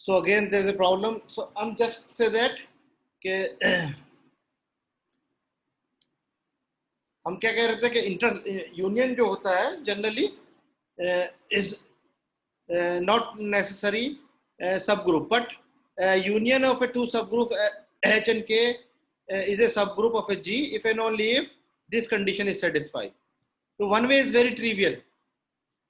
So again there is a problem. So I'm just say that कि हम क्या कह रहे थे कि इंटर यूनियन जो होता है generally is not necessary subgroup, but union of a two subgroup H and K is a subgroup of a G if and only if this condition is satisfied. So one way is very trivial.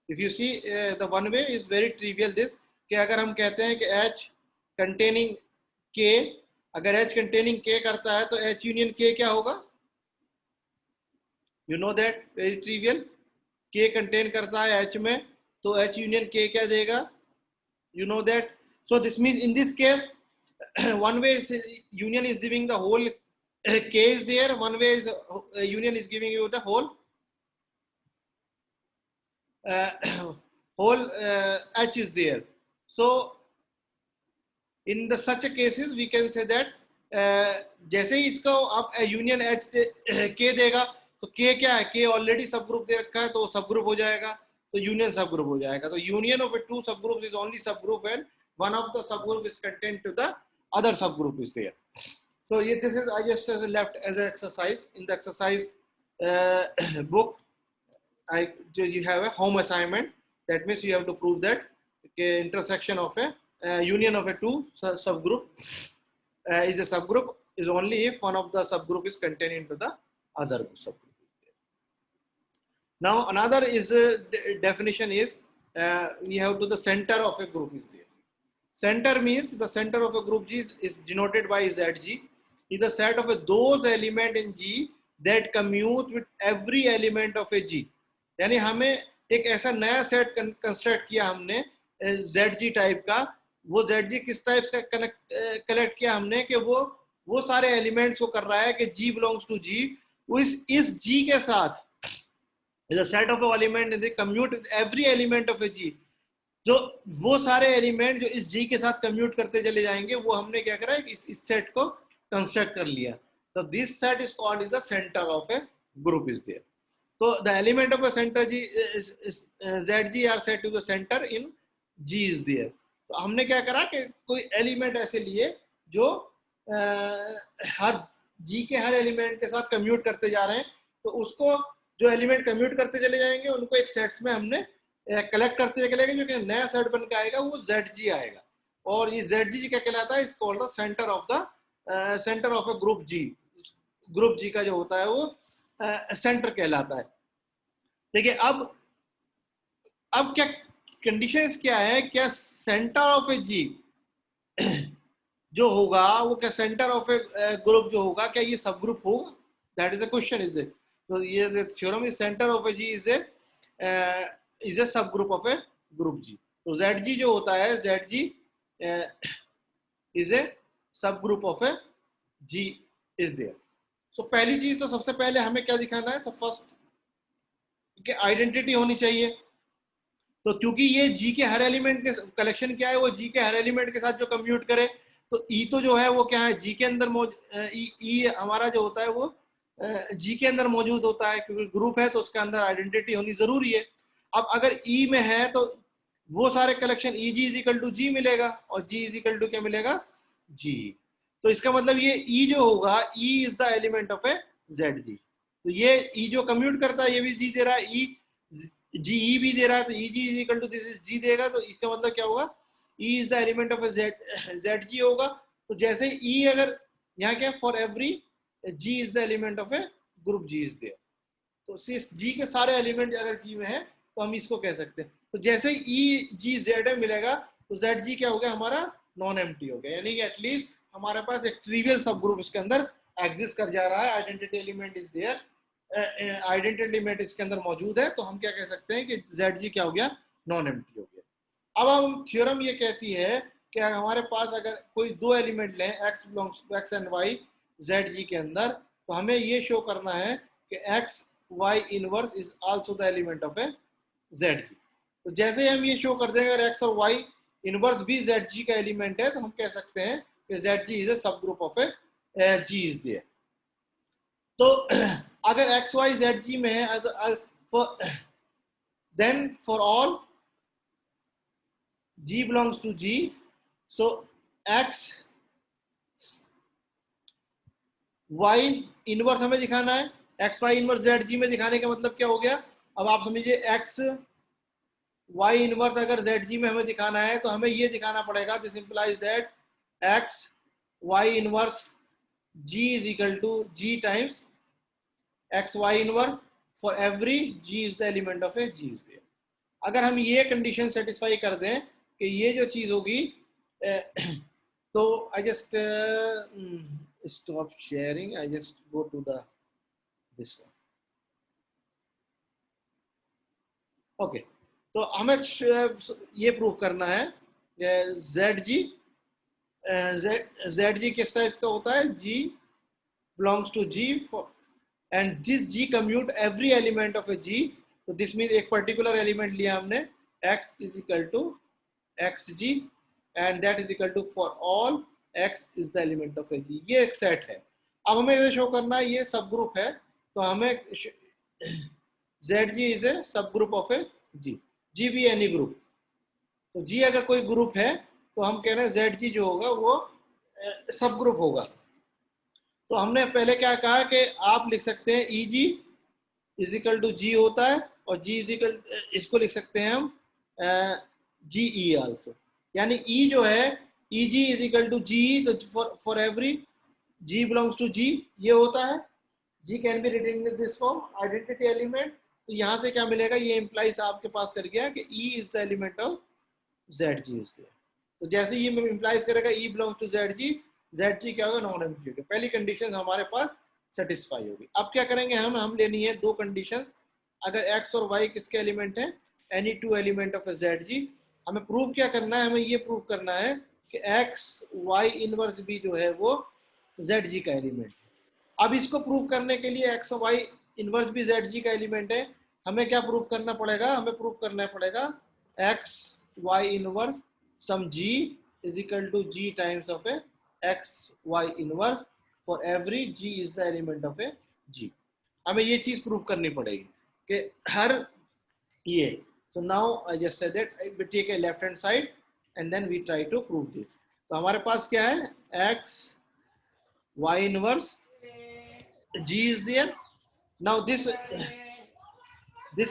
If you see the one way is very trivial this कि अगर हम कहते हैं कि H containing K, अगर H containing K करता है तो H union K क्या होगा? You know that very trivial. K contain करता है H में तो H union K क्या देगा? You know that. So this means in this case one way is union is giving the whole K is there, one way is union is giving you the whole H is there. So in the such a cases we can say that जैसे ही इसको आप union H K देगा तो K क्या है? K already सब group दे रखा है तो सब ग्रुप हो जाएगा, तो यूनियन सब ग्रुप हो जाएगा. तो यूनियन ऑफ टू सब ग्रुप इज ओनली सब group when one of the subgroup is contained to the other subgroup is there. So this is I just left as an exercise in the exercise book. You have a home assignment. That means you have to prove that intersection of a union of a two subgroup is a subgroup is only if one of the subgroup is contained into the other subgroup. Now another is definition is we have to the center of a group is there. Center means the center of a group G is denoted by ZG. Is the set of those element in G that commute with every element of a G. यानी हमें एक ऐसा नया set construct किया हमने ZG type का. वो ZG किस टाइप का कलेक्ट किया हमने कि वो सारे एलिमेंट्स को कर रहा है कि G belongs to G. इस G के साथ is a set of element they commute with every element of a G. जो वो सारे एलिमेंट जो इस G के साथ कम्यूट करते चले जाएंगे वो हमने क्या करा इस सेट को कंस्ट्रक्ट कर लिया. तो this set is called is the centre of a group is there. तो the element of a centre G ZG are set to the centre in G is there. तो हमने क्या करा कि कोई एलिमेंट ऐसे लिए जो हर G के हर एलिमेंट के साथ कम्यूट करते जा रहे हैं. तो उसको जो एलिमेंट कम्यूट करते चले जाएंगे उनको एक सेट्स में हमने कलेक्ट करते चलेगा. जो कि नया सेट बन के आएगा वो ZG आएगा. और ये ZG क्या कहलाता है? इस called the centre of a group G. Group G का जो होता है वो सेंटर कहलाता है. देखिए अब क्या कंडीशंस क्या है? क्या सेंटर ऑफ ए G जो होगा वो क्या सेंटर ऑफ ए ग्रुप जो होगा क्या ये सब ग्रुप होगा? That is the question is it. तो ये theorem is centre of a G is a subgroup of a group G. तो ZG जो होता है ZG is a subgroup of a G is there. So पहली चीज तो सबसे पहले हमें क्या दिखाना है? तो फर्स्ट आइडेंटिटी होनी चाहिए. तो क्योंकि ये G के हर एलिमेंट के कलेक्शन क्या है वो G के हर एलिमेंट के साथ जो कम्यूट करे तो E तो जो है वो क्या है G के अंदर E हमारा जो होता है वो G के अंदर मौजूद होता है. क्योंकि ग्रुप है तो उसके अंदर आइडेंटिटी होनी जरूरी है. अब अगर E में है तो वो सारे collection EG is equal to G मिलेगा और G इज इक्वल टू क्या मिलेगा? G. तो इसका मतलब ये E जो होगा E is the element of a ZG. तो ये E जो कम्यूट करता है ये भी G दे रहा है, GE भी दे रहा है तो EG is equal to this is G देगा. तो इसका मतलब क्या होगा? E is the element of a ZG होगा. तो जैसे E अगर यहाँ क्या for every G is the element of a group G is there. तो G के सारे एलिमेंट अगर G में है तो हम इसको कह सकते हैं. तो जैसे EGZ मिलेगा तो ZG क्या हो गया? हमारा नॉन एम्प्टी हो गया. यानी कि एटलीस्ट हमारे पास एक ट्रिवियल सब ग्रुप इसके अंदर एग्जिस्ट कर जा रहा है. Identity element is there, identity element इसके अंदर मौजूद है. तो हम क्या कह सकते हैं कि ZG क्या हो गया? नॉन एम्प्टी हो गया. अब हम थ्योरम ये कहती है कि हमारे पास अगर कोई दो एलिमेंट लें X belongs to X and Y ZG के अंदर तो हमें ये शो करना है कि X Y inverse is also the element of a ZG. तो जैसे हम ये शो कर देंगे अगर X और Y इनवर्स भी ZG का एलिमेंट है तो हम कह सकते हैं कि ZG is a subgroup of a G is there. तो अगर X Y ZG में है then for all G belongs to G, so X Y inverse हमें दिखाना है, X Y inverse Z G में दिखाने का मतलब क्या हो गया, अब आप समझिए एक्स वाई इनवर्स अगर जेड जी में हमें दिखाना है तो हमें ये दिखाना पड़ेगा, this implies that X Y inverse G is equal to G times X Y inverse for every G is the element of a G is there. अगर हम ये कंडीशन सेटिस्फाई कर दें कि ये जो चीज होगी तो I just stop sharing, I just go to the this one. Okay, तो हमें ये प्रूव करना है जेड जी, जेड जी किस टाइप का होता है, G belongs to G and this G commute every element of a G. तो दिस मीन एक पर्टिकुलर एलिमेंट लिया हमने, X is equal to X G and that is equal to for all X is the element of a G. ये एक set है। अब हमें ये शो करना है ये सब ग्रुप है, तो हमें Z G is a subgroup of a जी, जी भी एनी ग्रुप। तो जी अगर कोई ग्रुप है तो हम कह रहे हैं जेड जी जो होगा वो सब ग्रुप होगा। तो हमने पहले क्या कहा कि आप लिख सकते हैं ई जी इज इक्वल टू जी होता है, और जी इज इक्वल इसको लिख सकते हैं हम जी ई आल्सो, यानी ई जो है e G is equal to G, तो for every G belongs to G ये होता है। G can be written in this form identity element. तो यहाँ से क्या मिलेगा, ये इंप्लाइज आपके पास कर गया कि E is the element of Z G is there. तो जैसे ये इंप्लाइज करेगा E belongs to Z G क्या होगा, नॉन एम्प्लीट्यूड। पहली कंडीशन हमारे पास सेटिस्फाई होगी। अब क्या करेंगे हम लेनी है दो कंडीशन, अगर एक्स और वाई किसके एलिमेंट है, any two element of Z G. हमें प्रूव क्या करना है, हमें ये प्रूव करना है कि एक्स वाई इनवर्स भी जो है वो जेड जी का एलिमेंट है। अब इसको प्रूव करने के लिए एक्स और वाई इनवर्स भी जेड जी का एलिमेंट है, हमें क्या प्रूव करना पड़ेगा, हमें प्रूव करना पड़ेगा X Y inverse some G is equal to G times of a X Y inverse for every G is the element of a G. हमें ये चीज प्रूव करनी पड़ेगी कि हर ये। so now I just said that we take a left hand side and then we try to prove this। तो हमारे पास क्या है, x y inverse g is there। now this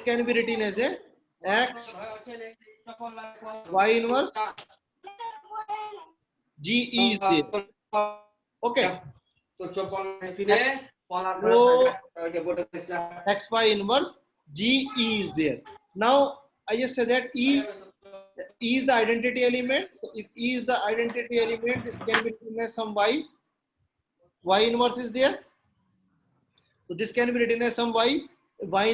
can be written as a x y inverse g is there। okay, x y inverse g e is there। now I just said that e is the identity element, so if e is the identity element this can be written as some y inverse is there, so this can be written as some y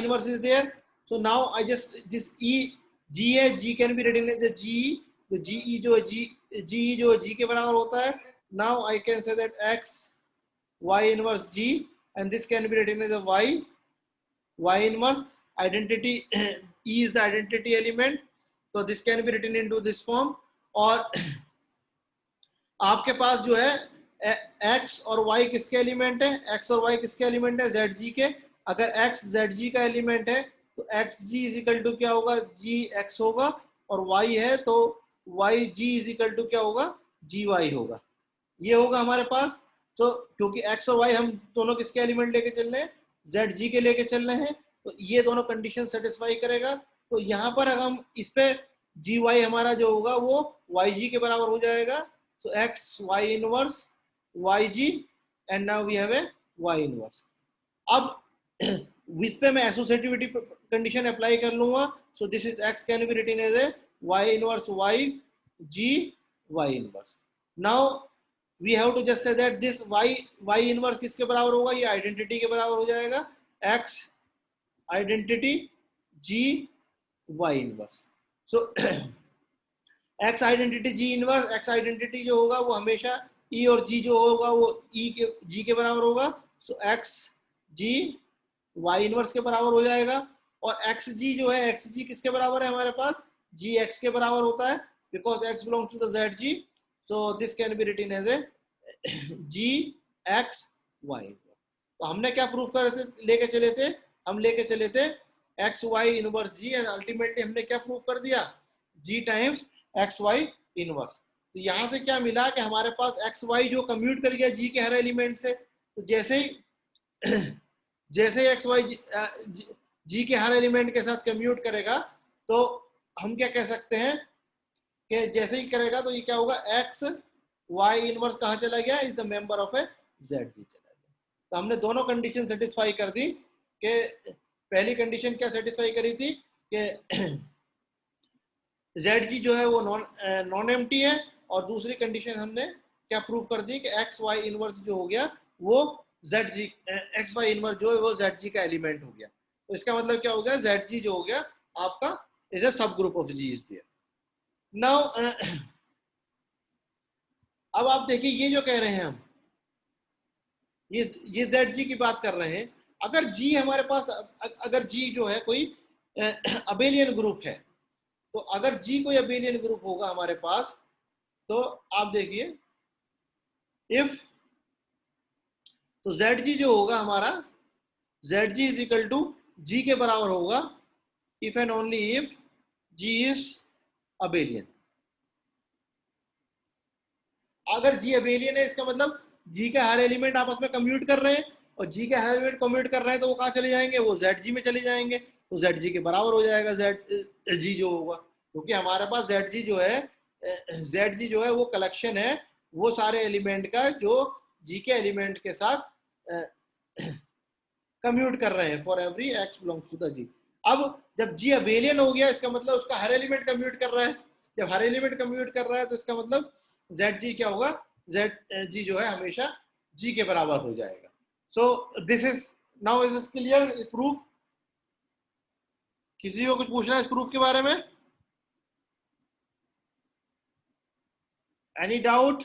inverse is there। so now I just this e g है, g can be written as a g, तो ge जो है g के बराबर होता है। now I can say that x y inverse g and this can be written as a y inverse identity e is the identity element, so this can be written into this form। और आपके पास जो है x और y किसके element है, x और y किसके element है, zg के। अगर x zg का एलिमेंट है तो xg इज इक्वल टू क्या होगा, gx होगा, और y है तो yg इज इक्वल टू क्या होगा, gy होगा। ये होगा हमारे पास। तो क्योंकि x और y हम दोनों किसके एलिमेंट लेके चल रहे हैं, zg के लेके चल रहे हैं, तो ये दोनों कंडीशन सेटिस्फाई करेगा। तो यहाँ पर अगर हम इस पे gy हमारा जो होगा वो yg के बराबर हो जाएगा। so x y inverse yg and now we have a y inverse। अब इस पे मैं एसोसिएटिविटी कंडीशन अप्लाई कर लूंगा। So this is x can be written as a y inverse y g y इनवर्स। Now we have to just say that this y inverse किसके बराबर होगा, ये आइडेंटिटी के बराबर हो जाएगा, x identity g y inverse. So x identity g inverse, x identity जो होगा वो हमेशा e और g जो होगा वो g के बराबर होगा। सो x g y इनवर्स के बराबर हो जाएगा। और एक्स जी जो है, एक्स जी किसके बराबर है हमारे पास, जी एक्स के बराबर होता है, because X belongs to the Z G. So this can be written as a G X Y. तो हमने क्या प्रूफ कर लेके चले थे, हम लेके चले थे X Y inverse G, and ultimately हमने क्या प्रूफ कर दिया, G times X Y inverse. तो यहाँ से क्या मिला कि हमारे पास एक्स वाई जो कम्यूट कर गया जी के हर एलिमेंट से, तो जैसे एक्स वाई जी के हर एलिमेंट के साथ कम्यूट करेगा, तो हम क्या कह सकते हैं कि जैसे ही करेगा तो ये क्या होगा, एक्स वाई इनवर्स कहाँ चला गया, is the member of a Z G चला गया। तो हमने दोनों कंडीशन सेटिस्फाई कर दी कि पहली कंडीशन क्या सेटिस्फाई करी थी कि जेड जी जो है वो नॉन एम्प्टी है, और दूसरी कंडीशन हमने क्या प्रूव कर दी कि एक्स वाई इनवर्स जो हो गया वो जेड जी, एक्स वाई इनवर्स जो है वो जेड जी का एलिमेंट हो गया। तो इसका मतलब क्या हो गया, जेड जी जो हो गया आपका is a subgroup of G is there. Now अब आप देखिए ये जो कह रहे हैं हम, ये जेड जी की बात कर रहे हैं। अगर जी हमारे पास, अगर जी जो है कोई अबेलियन ग्रुप है, तो अगर जी कोई अबेलियन ग्रुप होगा हमारे पास, तो आप देखिए इफ, तो जेड जी जो होगा हमारा, Z G is equal to G के बराबर होगा if and only if G is abelian. अगर जी अबेलियन है इसका मतलब जी के हर एलिमेंट आपस में कम्यूट कर रहे हैं, और जी के हर एलिमेंट कम्यूट कर रहे हैं तो वो कहाँ चले जाएंगे, वो जेड जी में चले जाएंगे, तो जेड जी के बराबर हो जाएगा जेड जी जो होगा, क्योंकि हमारे पास जेड जी जो है, जेड जी जो है वो कलेक्शन है वो सारे एलिमेंट का जो जी के एलिमेंट के साथ कम्यूट कर रहे हैं for every X belongs to the G. अब जब जी अबेलियन हो गया इसका मतलब उसका हर एलिमेंट कम्यूट कर रहा है, जब हर एलिमेंट कम्यूट कर रहा है तो इसका मतलब जेड जी क्या होगा, जेड जी जो है हमेशा जी के बराबर हो जाएगा। सो this is, now is this clear proof? किसी को कुछ पूछना है इस प्रूफ के बारे में? Any doubt?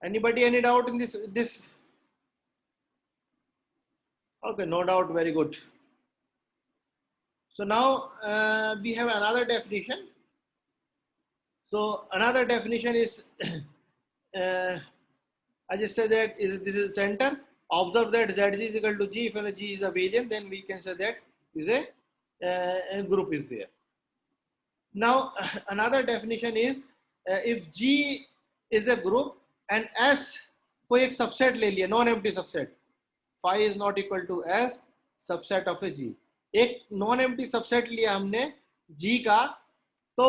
Anybody any doubt in this? Okay, no doubt, very good. So now we have another definition. So another definition is, I just say that this is center. Observe that ZG is equal to G. If G is abelian, then we can say that is a group is there. Now another definition is, if G is a group and S कोई एक subset ले लिया, non empty subset, phi is not equal to S subset of a G। एक non empty subset लिया हमने G का, तो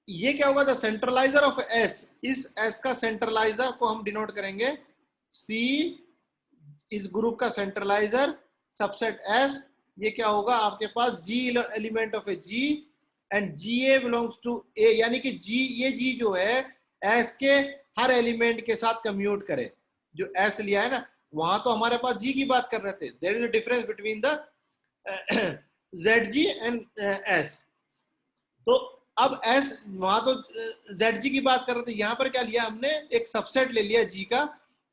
ये क्या होगा, द सेंट्रलाइजर ऑफ एस, इस एस का सेंट्रलाइजर को हम डिनोट करेंगे सी, इस ग्रुप का सेंट्रलाइजर सबसेट एस, ये क्या होगा आपके पास G element of a G, and G A belongs to A, यानी कि जी, ये जी जो है एस के हर एलिमेंट के साथ कम्यूट करे। जो एस लिया है ना, वहां तो हमारे पास जी की बात कर रहे थे, there is a difference between the Z G and S. तो अब एस, वहां तो जेड जी की बात कर रहे थे, यहां पर क्या लिया हमने, एक सबसेट ले लिया जी का।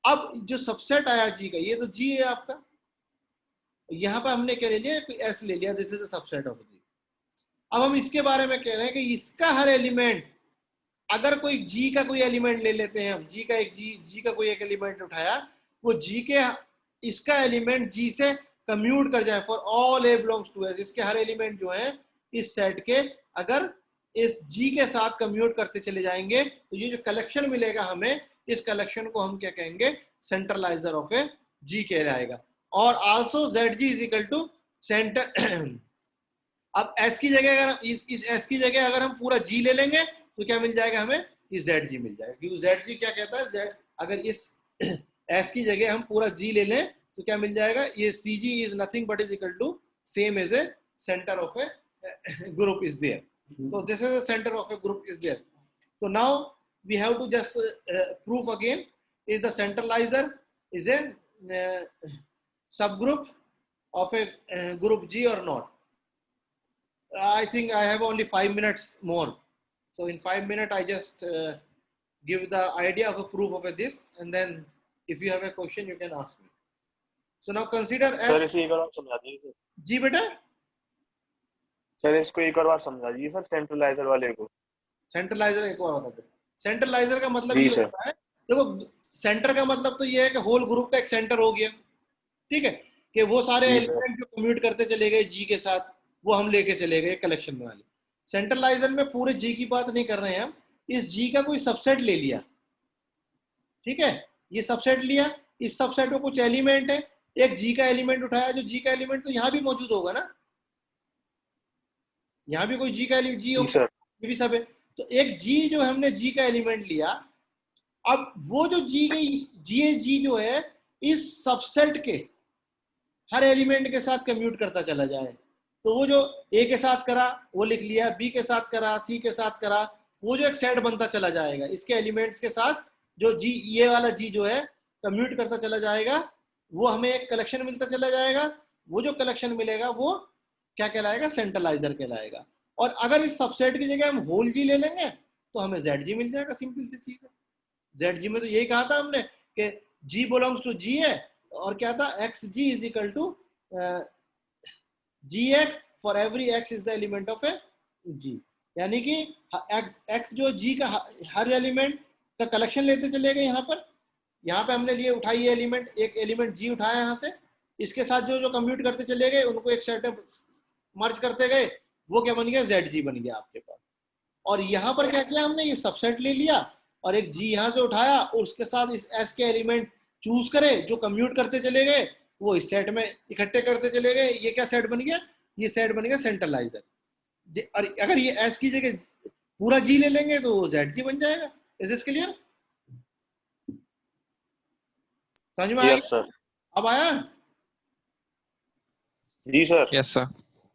अब जो सबसेट आया जी का, ये तो जी है आपका, यहां पर हमने क्या ले लिया, एस ले लिया, this is a subset of G. अब हम इसके बारे में कह रहे हैं कि इसका हर एलिमेंट, अगर कोई जी का कोई एलिमेंट ले लेते हैं हम, जी का एक जी का कोई एक एलिमेंट उठाया, वो जी के, इसका एलिमेंट जी से कम्यूट कर जाए for all A belongs to S, इसके हर एलिमेंट जो है इस सेट के अगर इस जी के साथ कम्यूट करते चले जाएंगे, तो ये जो कलेक्शन मिलेगा हमें, इस कलेक्शन को हम क्या कहेंगे, सेंट्रलाइजर ऑफ ए जी कहलाएगा। और also Z G is equal to centre. अब एस की जगह, अगर इस एस की जगह अगर हम पूरा जी ले लेंगे तो क्या मिल जाएगा हमें, ये जेड जी मिल जाएगा, क्योंकि जेड जी क्या कहता है, जेड, अगर इस एस की जगह हम पूरा जी ले लें तो क्या मिल जाएगा, ये C G is nothing but is equal to same as a centre of a group is there. So this is the center of a group is there. So now we have to just prove again, is the centralizer is a subgroup of a group G or not. I think I have only 5 minutes more. So in 5 minutes I just give the idea of a proof of a this, and then if you have a question you can ask me. So now consider as G beta. Sir इसको एक और बार समझा दीजिए sir, सेंट्रलाइजर वाले को। सेंट्रलाइजर एक बार बता दे। सेंट्रलाइजर का मतलब जी ये सर। होता है, देखो सेंटर का मतलब तो ये है कि होल ग्रुप का एक सेंटर हो गया, ठीक है, कि वो सारे जी सर। एलिमेंट जो कम्यूट करते चले गए जी के साथ, वो हम लेके चले गए, कलेक्शन बना ली। सेंट्रलाइजर में पूरे जी की बात नहीं कर रहे हैं हम, इस जी का कोई सबसेट ले लिया, ठीक है, ये सबसेट लिया, इस सबसेट में कुछ एलिमेंट है, एक जी का एलिमेंट उठाया, जो जी का एलिमेंट तो यहाँ भी मौजूद होगा ना, यहाँ भी कोई जी का जी जी होगा, सर। ये भी सब है, तो एक जी जो हमने जी का एलिमेंट लिया, अब वो जो जी जो है इस सबसेट के हर एलिमेंट के साथ कम्यूट करता चला जाए, तो वो जो ए के साथ करा वो लिख लिया, बी के साथ करा, सी के साथ करा, वो जो एक सेट बनता चला जाएगा इसके एलिमेंट्स के साथ, जो जी ये वाला जी जो है कम्यूट करता चला जाएगा, वो हमें एक कलेक्शन मिलता चला जाएगा, वो जो कलेक्शन मिलेगा वो क्या कहलाएगा, सेंट्रलाइजर कहलाएगा। और अगर इस सबसेट की जगह हम होल जी ले लेंगे तो हमें जेड जी मिल जाएगा, सिंपल सी चीज है। जेड जी में तो यही कहा था हमने कि जी बिलोंग्स टू जी है, और क्या था, X G is equal to G X for every X is the element of a G, यानी कि एक्स जो जी का हर एलिमेंट का कलेक्शन लेते चले गए, यहाँ पे हमने लिए उठाई ये एलिमेंट, एक एलिमेंट जी उठाया यहाँ से, इसके साथ जो जो कंप्यूट करते चले गए उनको एक सेट मर्ज करते गए, वो क्या बन गया, जेड जी बन गया आपके पास। और यहाँ पर क्या किया हमने, ये सबसेट ले लिया और एक जी यहाँ से उठाया और उसके साथ इस एस के एलिमेंट चूज करे जो कम्यूट करते चले गए, वो इस सेट में इकट्ठे करते चले गए, ये क्या सेट बन गया, ये सेट बन गया सेंट्रलाइजर। और अगर ये एस की जगह पूरा जी ले लेंगे तो वो जेड जी बन जाएगा। इज दिस क्लियर, समझ में आ यस गया, सर। अब आया? जी सर। Yes sir.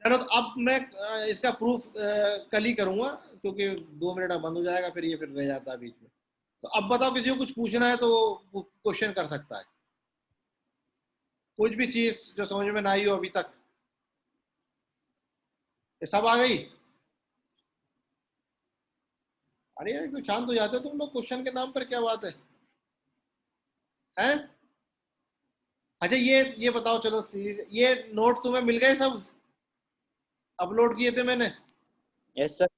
चलो तो अब मैं इसका प्रूफ कल ही करूंगा, क्योंकि 2 मिनट अब बंद हो जाएगा, फिर ये फिर रह जाता है बीच में। तो अब बताओ, किसी को कुछ पूछना है तो वो क्वेश्चन कर सकता है, कुछ भी चीज जो समझ में ना आई हो अभी तक। ये सब आ गई? अरे यार तो शांत हो जाते हो तुम लोग क्वेश्चन के नाम पर, क्या बात है हैं? अच्छा ये बताओ, चलो ये नोट तुम्हें मिल गए सब, अपलोड किए थे मैंने, यस सर।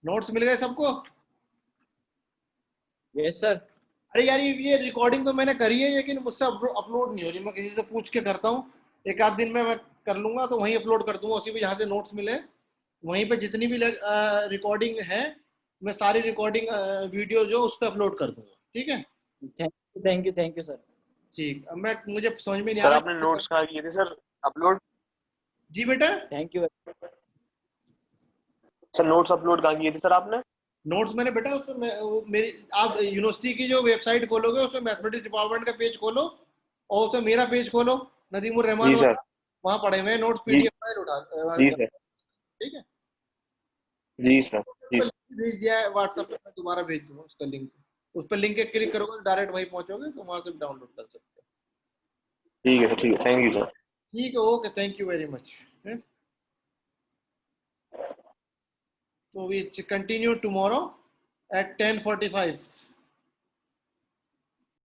नोट्स मिल गए सबको? Yes sir. अरे यार ये रिकॉर्डिंग तो मैंने करी है, लेकिन मुझसे अपलोड नहीं हो रही, मैं किसी से पूछ के करता हूँ, एक आध दिन में मैं कर लूंगा, तो वहीं अपलोड कर दूंगा, उसी पे जहाँ से नोट्स मिले वहीं पे जितनी भी रिकॉर्डिंग है, मैं सारी रिकॉर्डिंग वीडियो जो उस पर अपलोड कर दूंगा, ठीक है? Thank you sir. ठीक, अब मैं मुझे समझ में नहीं आ सर रहा। आपने नोट्स कहाँ किए थे सर अपलोड? जी बेटा, thank you. Sir notes upload कहाँ किए थे सर आपने? नोट्स मैंने बेटा उसमें मेरी, आप यूनिवर्सिटी की जो वेबसाइट खोलोगे उसमें मैथमेटिक्स डिपार्टमेंट का पेज खोलो, और उसमें मेरा पेज खोलो, नदीमुर रहमान जी सर। वाला, वहाँ पढ़े हुए नोट्स जी पीडीएफ फाइल उठा, जी सर। ठीक है? जी सर। जी भेज दिया है व्हाट्सएप पे, मैं दोबारा भेज दूंगा उसका लिंक, उस पर लिंक क्लिक करोगे तो डायरेक्ट वहीं पहुंचोगे, तो वहां से डाउनलोड कर सकते हो। ठीक है सर, ठीक है, थैंक यू सर। ठीक है, okay, thank you very much. So we continue tomorrow at 10:45.